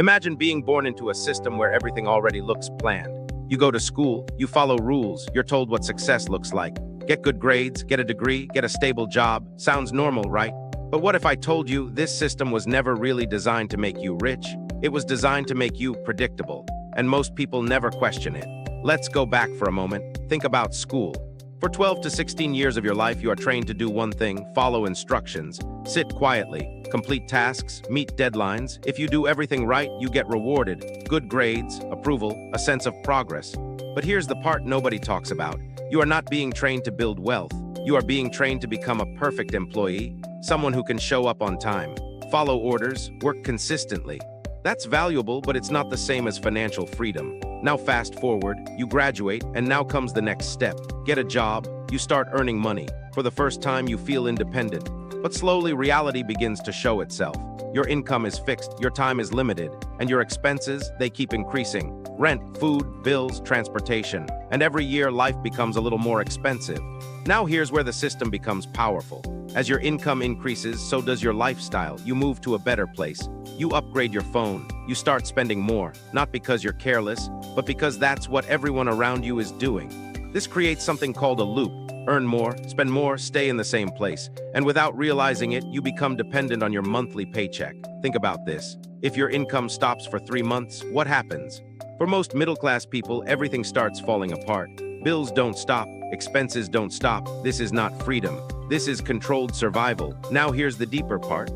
Imagine being born into a system where everything already looks planned. You go to school, you follow rules, you're told what success looks like. Get good grades, get a degree, get a stable job. Sounds normal, right? But what if I told you this system was never really designed to make you rich? It was designed to make you predictable, and most people never question it. Let's go back for a moment. Think about school. For 12 to 16 years of your life, you are trained to do one thing: follow instructions, sit quietly, complete tasks, meet deadlines. If you do everything right, you get rewarded. Good grades, approval, a sense of progress. But here's the part nobody talks about. You are not being trained to build wealth. You are being trained to become a perfect employee, someone who can show up on time, follow orders, work consistently. That's valuable, but it's not the same as financial freedom. Now fast forward, you graduate, and now comes the next step. Get a job, you start earning money. For the first time, you feel independent. But slowly, reality begins to show itself. Your income is fixed, your time is limited, and your expenses, they keep increasing. Rent, food, bills, transportation. And every year, life becomes a little more expensive. Now here's where the system becomes powerful. As your income increases, so does your lifestyle. You move to a better place. You upgrade your phone. You start spending more, not because you're careless, but because that's what everyone around you is doing. This creates something called a loop. Earn more, spend more, stay in the same place. And without realizing it, you become dependent on your monthly paycheck. Think about this. If your income stops for 3 months, what happens? For most middle-class people, everything starts falling apart. Bills don't stop, expenses don't stop. This is not freedom. This is controlled survival. Now here's the deeper part.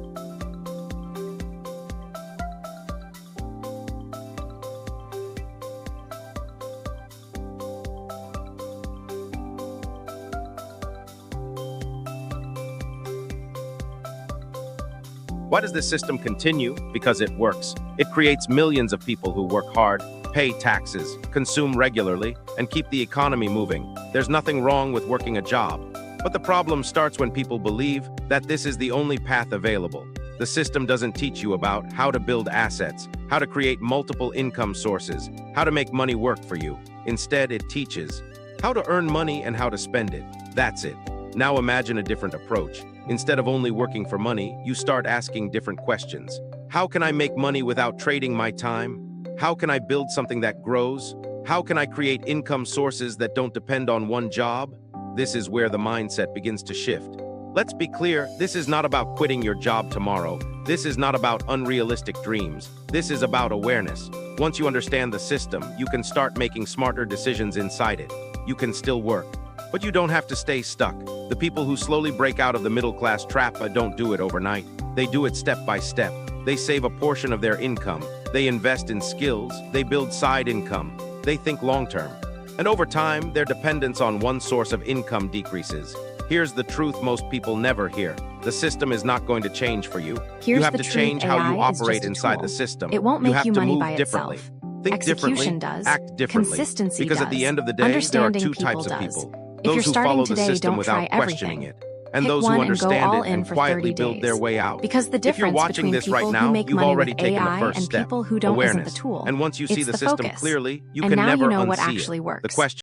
Why does this system continue? Because it works. It creates millions of people who work hard, pay taxes, consume regularly, and keep the economy moving. There's nothing wrong with working a job. But the problem starts when people believe that this is the only path available. The system doesn't teach you about how to build assets, how to create multiple income sources, how to make money work for you. Instead, it teaches how to earn money and how to spend it. That's it. Now imagine a different approach. Instead of only working for money, you start asking different questions. How can I make money without trading my time? How can I build something that grows? How can I create income sources that don't depend on one job? This is where the mindset begins to shift. Let's be clear, this is not about quitting your job tomorrow. This is not about unrealistic dreams. This is about awareness. Once you understand the system, you can start making smarter decisions inside it. You can still work, but you don't have to stay stuck. The people who slowly break out of the middle-class trap don't do it overnight. They do it step by step. They save a portion of their income. They invest in skills. They build side income. They think long-term. And over time, their dependence on one source of income decreases. Here's the truth most people never hear. The system is not going to change for you. You have to change how you operate inside the system. It won't make you money by differently. itself. Think Execution differently, does. act differently. Consistency because does. at the end of the day, there are Understanding two people types of does. people. If you're Those who starting follow the today, system don't without try questioning everything. it, and Pick those who one and go understand all it in and for quietly 30 build their days. way out. Because the If you're difference watching between this people right who now, make you've money already with taken the AI first and step. people who don't isn't Awareness. the tool. And once you see It's the the system focus. clearly, you And can now never you know unsee what it. actually works. The question